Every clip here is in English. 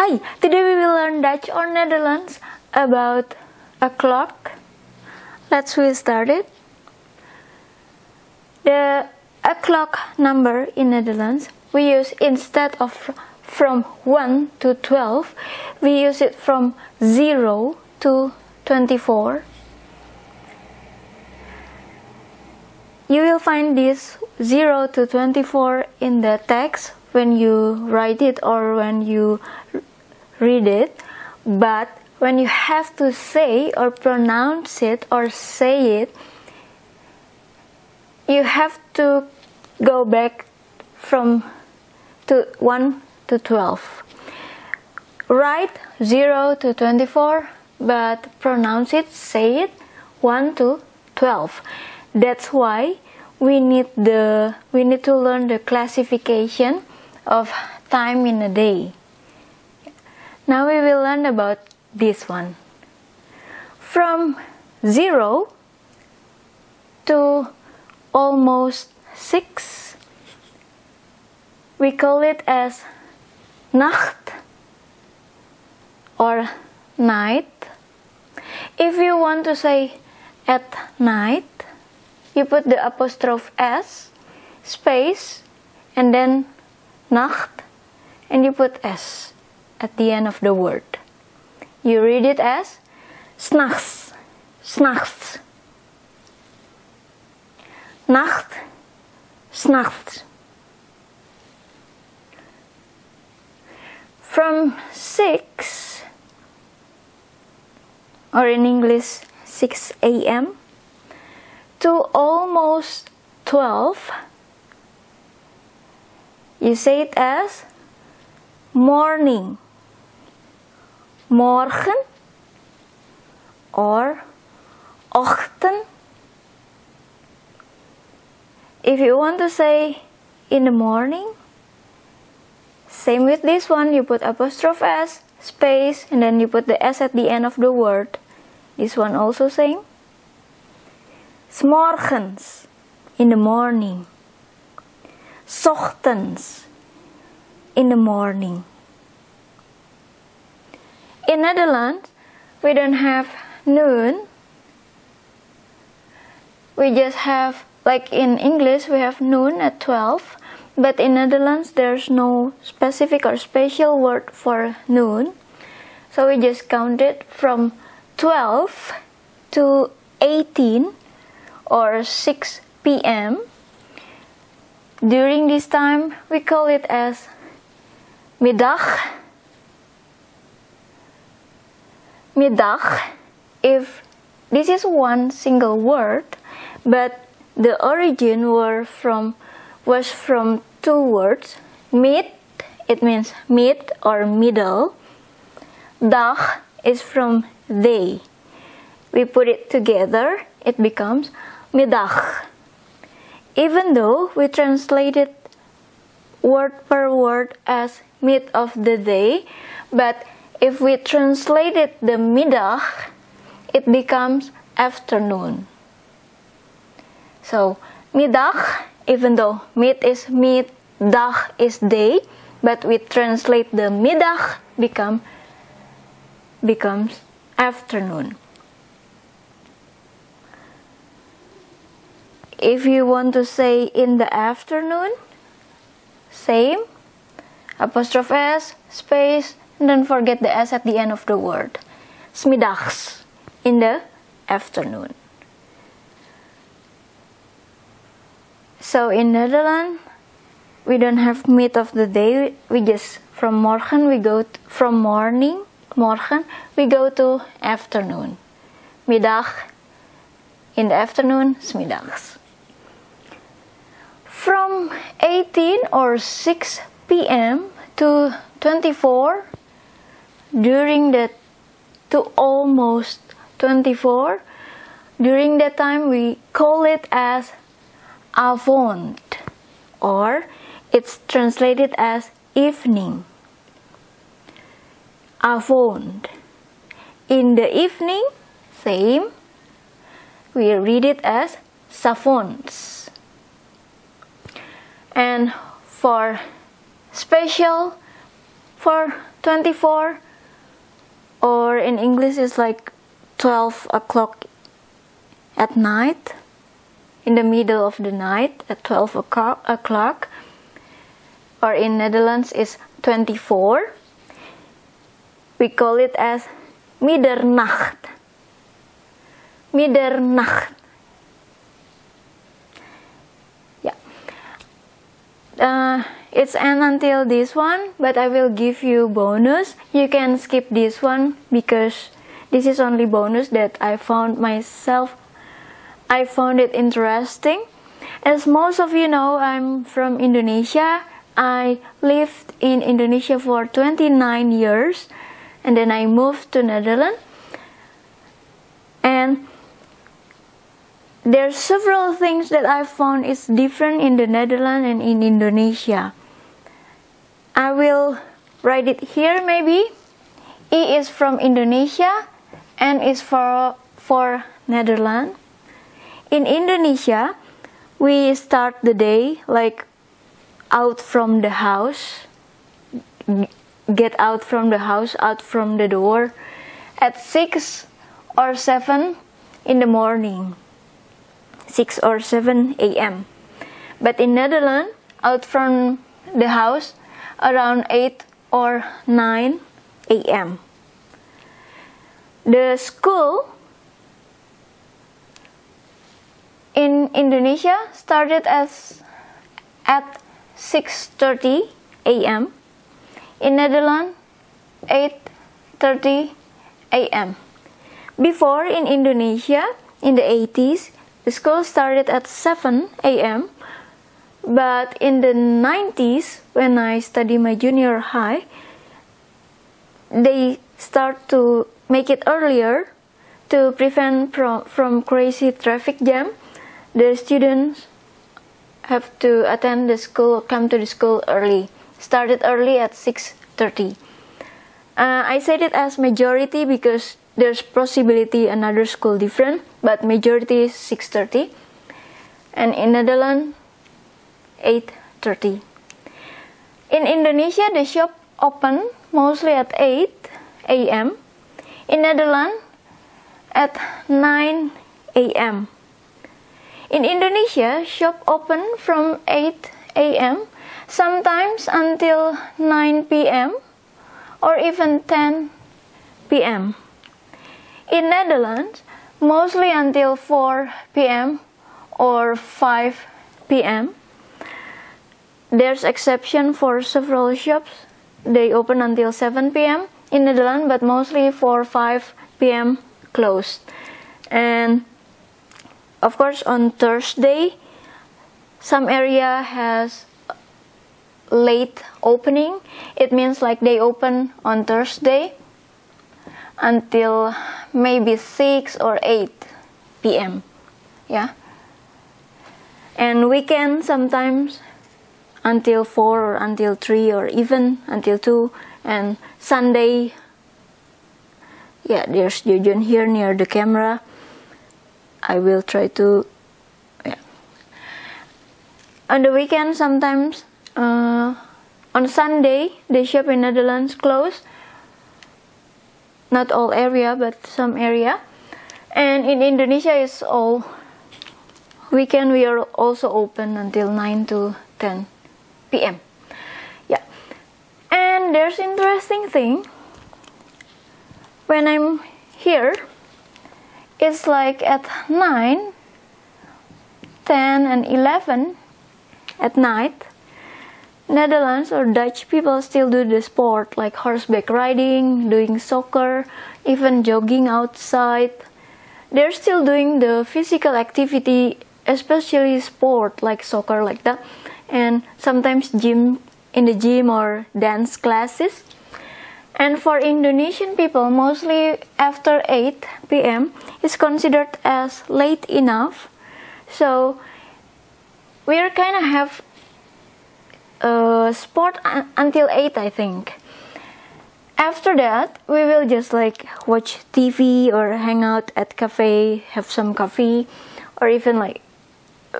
Hi, today we will learn Dutch or Netherlands about a clock. Let's get started. The o'clock number in Netherlands we use instead of from 1 to 12, we use it from 0 to 24. You will find this 0 to 24 in the text when you write it or when you read it, but when you have to say or pronounce it or say it, you have to go back from 1 to 12. Write 0 to 24, but pronounce it, say it 1 to 12. That's why we need to learn the classification of time in a day. Now we will learn about this one. From 0 to almost 6, we call it as Nacht or night. If you want to say at night, you put the apostrophe S, space, and then Nacht, and you put S at the end of the word. You read it as s'nachts, s'nachts. Nacht, s'nachts. From 6, or in English 6 a.m. to almost 12, you say it as morning, morgen, or Ochtend. If you want to say in the morning, same with this one, you put apostrophe S, space, and then you put the S at the end of the word. This one also same. 's morgens, in the morning. 's ochtends, in the morning. In Netherlands, we don't have noon. We just have, like in English, we have noon at 12. But in Netherlands, there's no specific or special word for noon. So we just count it from 12 to 18 or 6 p.m. During this time, we call it as middag. Middag, if this is one single word, but the origin was from two words. Mid, it means mid or middle. Dag is from day. We put it together, it becomes middag. Even though we translate it word per word as mid of the day, but if we translate it the middag, it becomes afternoon. So middag, even though mid is mid, dag is day, but we translate the middag becomes afternoon. If you want to say in the afternoon, same, apostrophe S, space, and don't forget the S at the end of the word. 's middags, in the afternoon. So in Netherlands, we don't have mid of the day. We just from morgen we go from morning, morgen we go to afternoon. Middag, in the afternoon, 's middags. From 18 or 6 p.m. to 24, to almost 24, during that time we call it as avond, or it's translated as evening. Avond. In the evening, same, we read it as 's avonds. And for special for 24, or in English it's like 12 o'clock at night, in the middle of the night at 12 o'clock, or in Netherlands is 24. We call it as middernacht. Middernacht. Yeah. It's end until this one, but I will give you bonus. You can skip this one because this is only bonus that I found myself. I found it interesting. As most of you know, I'm from Indonesia. I lived in Indonesia for 29 years, and then I moved to Netherlands. And there's several things that I found is different in the Netherlands and in Indonesia. I will write it here maybe. E is from Indonesia, N is for Netherlands. In Indonesia, we start the day like out from the house, get out from the house, out from the door at 6 or 7 in the morning, 6 or 7 a.m. But in Netherlands, out from the house around 8 or 9 a.m. The school in Indonesia started at 6:30 a.m. In Netherlands, 8:30 a.m. Before, in Indonesia, in the 80s, the school started at 7 a.m. But in the 90s, when I studied my junior high, they start to make it earlier to prevent from crazy traffic jam. The students have to attend the school, come to the school early. Started early at 6:30. I said it as majority because there's possibility another school different, but majority is 6:30. And in Netherlands, 8:30. In Indonesia, the shop open mostly at 8 a.m. In Netherlands, at 9 a.m. In Indonesia, shop open from 8 a.m. sometimes until 9 p.m. or even 10 p.m. In Netherlands, mostly until 4 p.m. or 5 p.m. There's exception for several shops. They open until 7 p.m. in Netherlands, but mostly for 5 p.m. closed. And of course, on Thursday, some area has late opening. It means like they open on Thursday until maybe 6 or 8 p.m. Yeah. And weekend sometimes until 4 or until 3 or even until 2. And Sunday, yeah, there's Jujun here near the camera. I will try to, yeah. On the weekend sometimes, on Sunday, the shop in Netherlands close. Not all area, but some area. And in Indonesia, it's all weekend. We are also open until 9 to 10 p.m. Yeah. And there's interesting thing. When I'm here, it's like at 9, 10 and 11 at night, Netherlands or Dutch people still do the sport like horseback riding, doing soccer, even jogging outside. They're still doing the physical activity, especially sport like soccer like that, and sometimes gym, in the gym or dance classes. And for Indonesian people, mostly after 8 p.m. is considered as late enough. So we are kind of have sport until 8, I think. After that, we will just like watch TV or hang out at cafe, have some coffee, or even like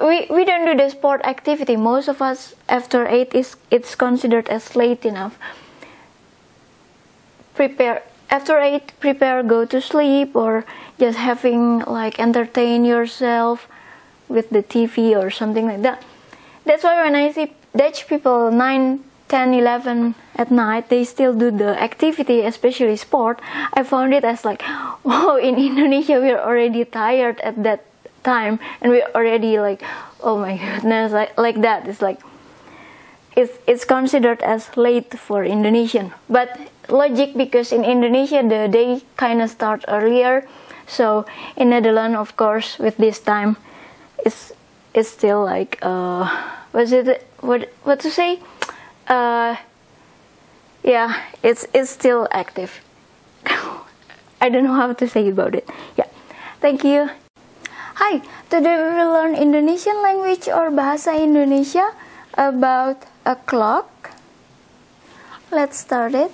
we don't do the sport activity. Most of us after 8 it's considered as late enough. prepare go to sleep, or just having like entertain yourself with the TV or something like that. That's why when I see Dutch people 9, 10, 11 at night, they still do the activity, especially sport. I found it as like, wow, in Indonesia we're already tired at that time, and we're already like, oh my goodness, like that. It's like it's considered as late for Indonesian, but logic, because in Indonesia the day kind of starts earlier. So in Netherlands, of course, with this time, it's still like what to say? Yeah, it's still active. I don't know how to say about it. Yeah, thank you. Hi, today we will learn Indonesian language or Bahasa Indonesia about a clock. Let's start it.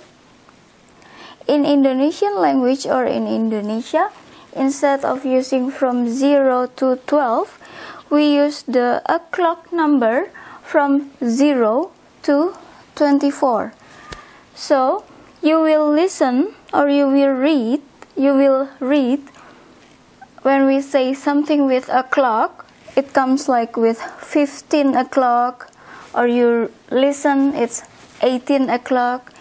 In Indonesian language or in Indonesia, instead of using from 0 to 12, we use the clock number from 0 to 24. So you will listen or you will read when we say something with a clock, it comes like with 15 o'clock, or you listen, it's 18 o'clock.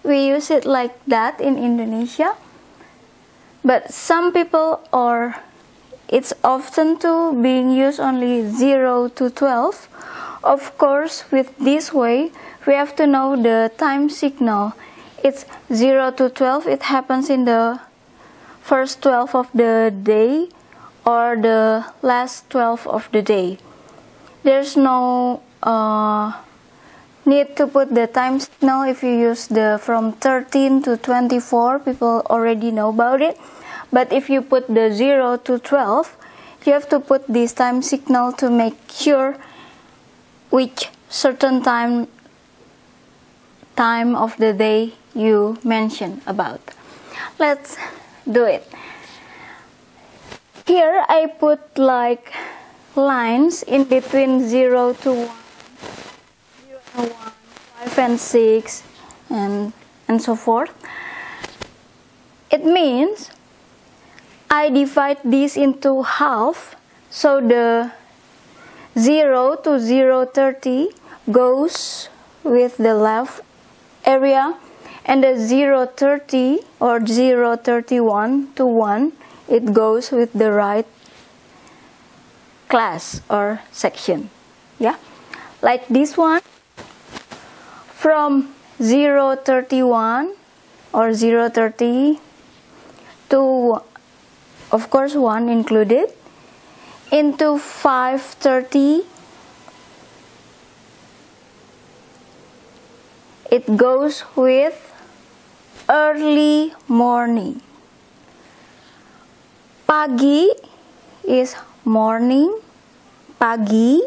We use it like that in Indonesia. But some people, or it's often too being used only 0 to 12. Of course, with this way, we have to know the time signal. It's 0 to 12, it happens in the first 12 of the day or the last 12 of the day. There's no need to put the time signal if you use the from 13 to 24, people already know about it. But if you put the 0 to 12, you have to put this time signal to make sure which certain time of the day you mention about. Let's do it. Here I put like lines in between 0 to 1, 0 and 1, 5 and 6, and so forth. It means I divide this into half, so the 0 to 0:30 goes with the left area, and the 0:30 or 0:31 to 1, it goes with the right class or section. Yeah, like this one, from 0:31 or 0:30 to, of course, 1 included, into 5:30, it goes with early morning. Pagi is morning, pagi,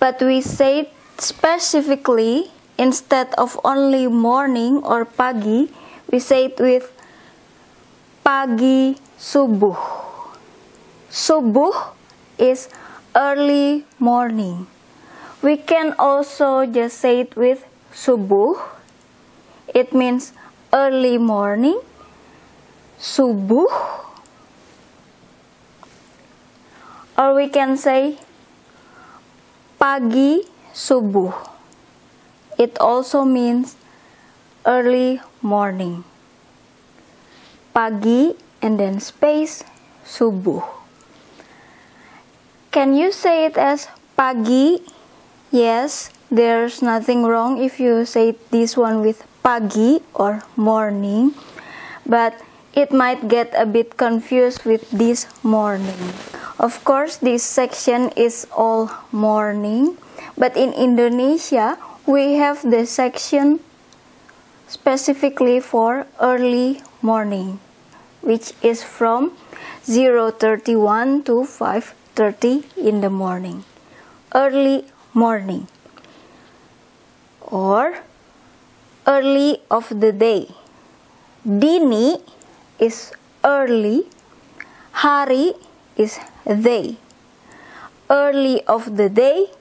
but we say specifically, instead of only morning or pagi, we say it with pagi subuh. Subuh is early morning. We can also just say it with subuh. It means early morning. Subuh. Or we can say pagi subuh. It also means early morning. Pagi and then space subuh. Can you say it as pagi? Yes, there's nothing wrong if you say this one with pagi or morning, but it might get a bit confused with this morning. Of course, this section is all morning, but in Indonesia, we have the section specifically for early morning, which is from 0:31 to 5:30 in the morning. Early morning or early of the day. Dini is early, hari is day. Early of the day,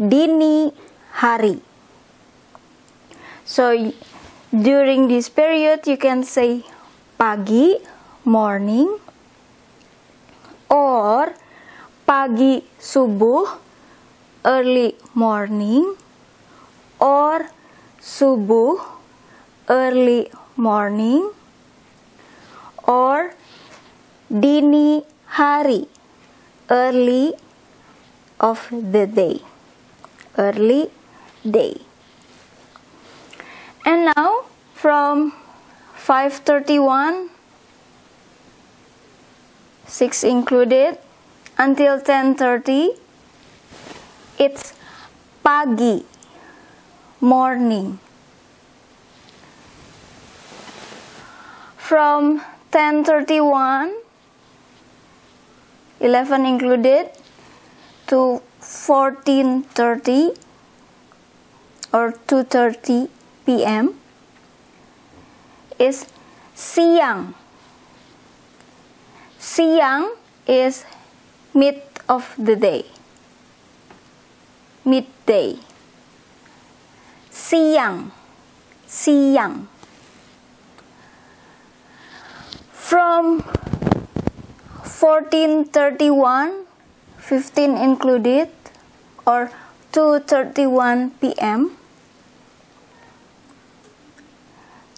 dini hari. So during this period you can say pagi, morning, or pagi subuh, early morning, or subuh, early morning, or dini hari, early of the day, early day. And now from 5:31, 6 included, until 10:30, it's pagi, morning. From 10:31, 11 included, to 14:30 or 2:30 p.m. is siang. Siang is mid of the day, midday. Siang, siang. From 14:31, 15 included, or 2:31 p.m.,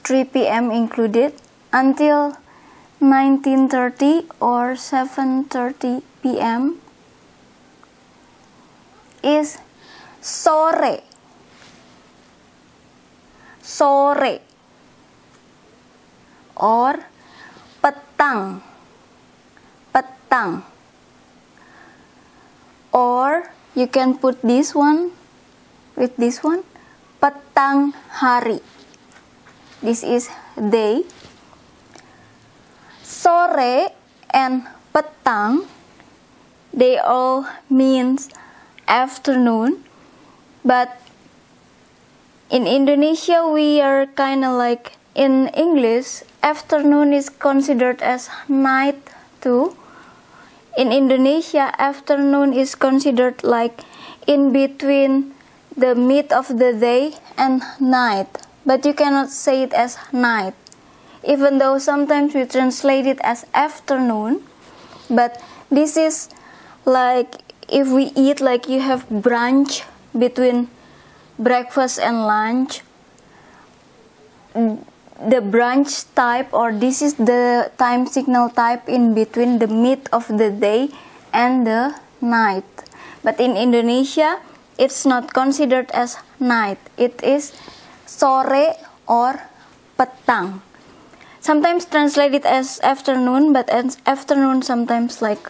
3 p.m. included, until 19:30 or 7:30 p.m. is sore. Sore or petang. Petang. Or you can put this one with this one, petang hari. This is day. Sore and petang, they all means afternoon, but in Indonesia we are kind of like, in English, afternoon is considered as night too. In Indonesia, afternoon is considered like in between the mid of the day and night. But you cannot say it as night, even though sometimes we translate it as afternoon. But this is like if we eat, like you have brunch between breakfast and lunch. The brunch type, or this is the time signal type in between the mid of the day and the night. But in Indonesia, it's not considered as night. It is sore or petang. Sometimes translated as afternoon, but as afternoon sometimes like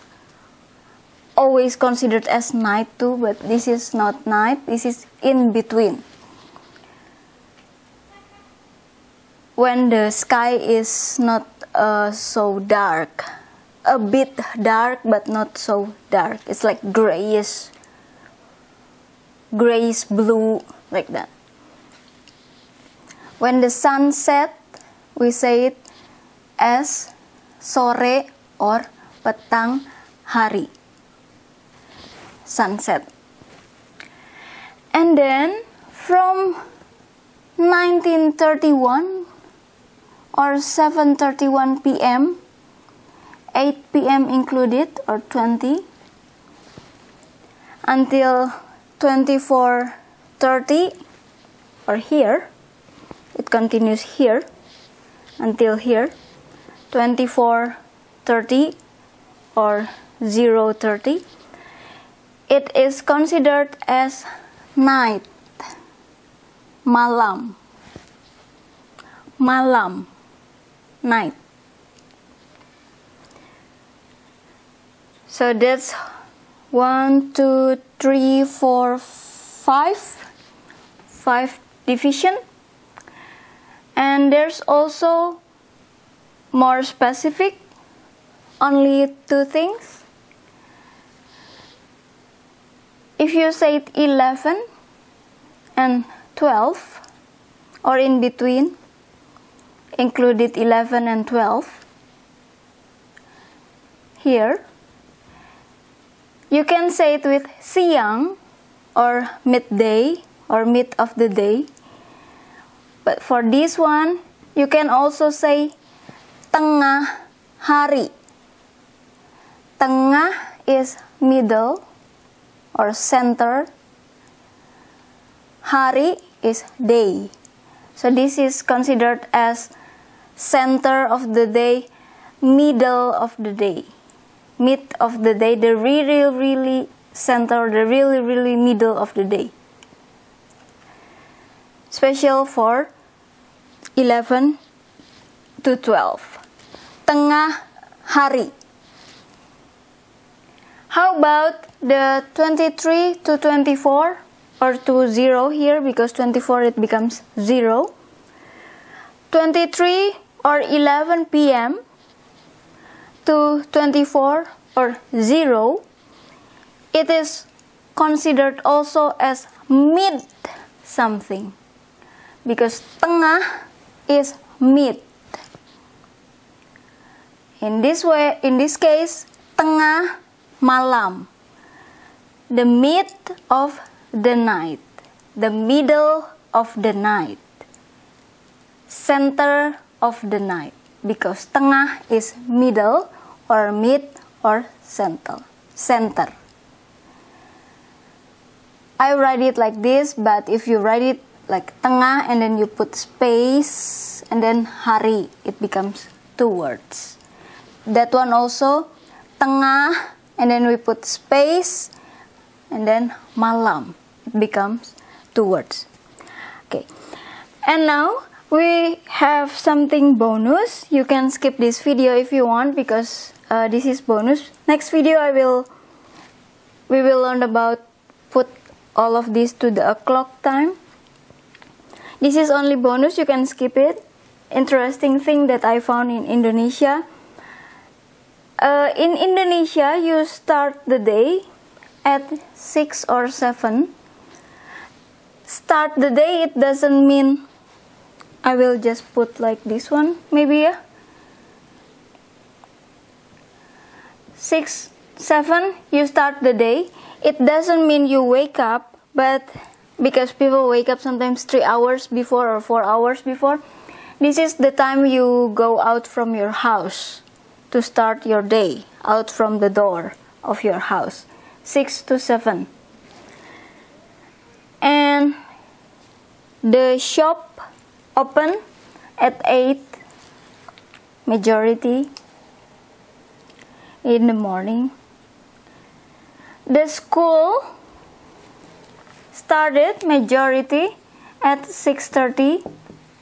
always considered as night too, but this is not night, this is in between. When the sky is not so dark, a bit dark but not so dark. It's like grayish blue, like that. When the sun set, we say it as sore or petang hari, sunset. And then from 1931 or 7:31 p.m., 8 p.m. included, or 20, until 24:30, or here, it continues here, until here, 24:30 or 0:30, it is considered as night, malam, malam, night. So that's 1, 2, 3, 4, 5 division. And there's also more specific, only 2 things. If you say 11 and 12, or in between, included 11 and 12, here, you can say it with siang, or midday, or mid of the day, But for this one, you can also say tengah hari. Tengah is middle or center. Hari is day. So this is considered as center of the day, middle of the day. Mid of the day, the really center, the really middle of the day. Special for 11 to 12. Tengah hari. How about the 23 to 24 or to 0 here, because 24 it becomes 0. 23 or 11 p.m. to 24 or 0, it is considered also as mid something, because tengah is mid. In this case, tengah malam, the mid of the night, the middle of the night, center of the night, because tengah is middle or mid or center. I write it like this, but if you write it like tengah and then you put space and then hari, it becomes 2 words. That one also, tengah and then we put space and then malam, it becomes 2 words. Okay, and now we have something bonus. You can skip this video if you want, because this is bonus. Next video we will learn about put all of this to the clock time. This is only bonus, you can skip it. Interesting thing that I found in Indonesia. In Indonesia, you start the day at 6 or 7. Start the day, it doesn't mean, I will just put like this one, maybe, yeah. 6, 7, you start the day. It doesn't mean you wake up, but because people wake up sometimes 3 hours before or 4 hours before, this is the time you go out from your house to start your day, out from the door of your house. 6 to 7. And the shop open at 8, majority in the morning. The school started majority at 6:30.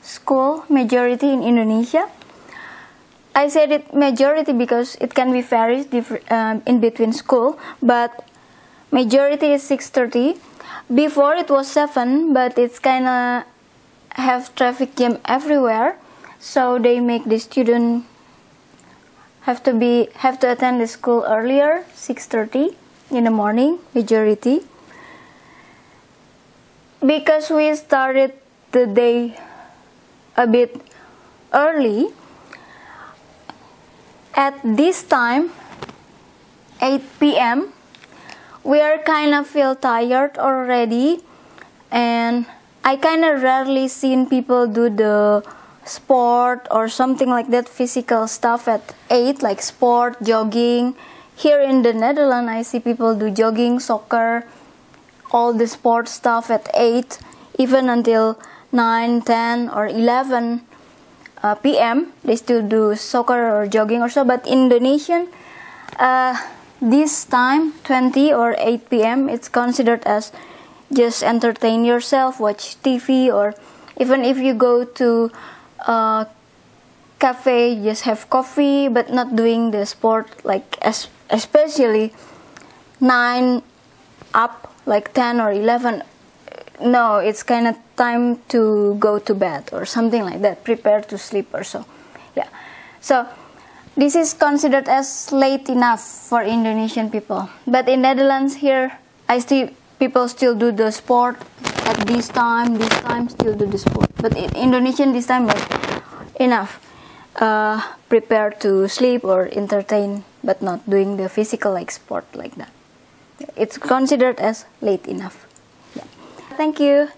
School majority in Indonesia. I said it majority because it can be varies in between school, but majority is 6:30. Before it was 7, but it's kinda have traffic jam everywhere, so they make the student have to attend the school earlier, 6:30 in the morning, majority. Because we started the day a bit early, at this time, 8 p.m., we are kind of feel tired already, and I kind of rarely seen people do the sport or something like that, physical stuff at 8, like sport, jogging. Here in the Netherlands, I see people do jogging, soccer, all the sport stuff at 8, even until 9, 10 or 11 p.m. They still do soccer or jogging or so. But Indonesian, this time, 20 or 8 p.m., it's considered as just entertain yourself, watch TV, or even if you go to a cafe, just have coffee, but not doing the sport, like especially 9 up, like 10 or 11. No, it's kind of time to go to bed or something like that, prepare to sleep or so. Yeah, so this is considered as late enough for Indonesian people. But in Netherlands here, I see people still do the sport at this time still do the sport. But in Indonesian, this time like enough, prepare to sleep or entertain, but not doing the physical like sport like that. It's considered as late enough. Yeah. Thank you.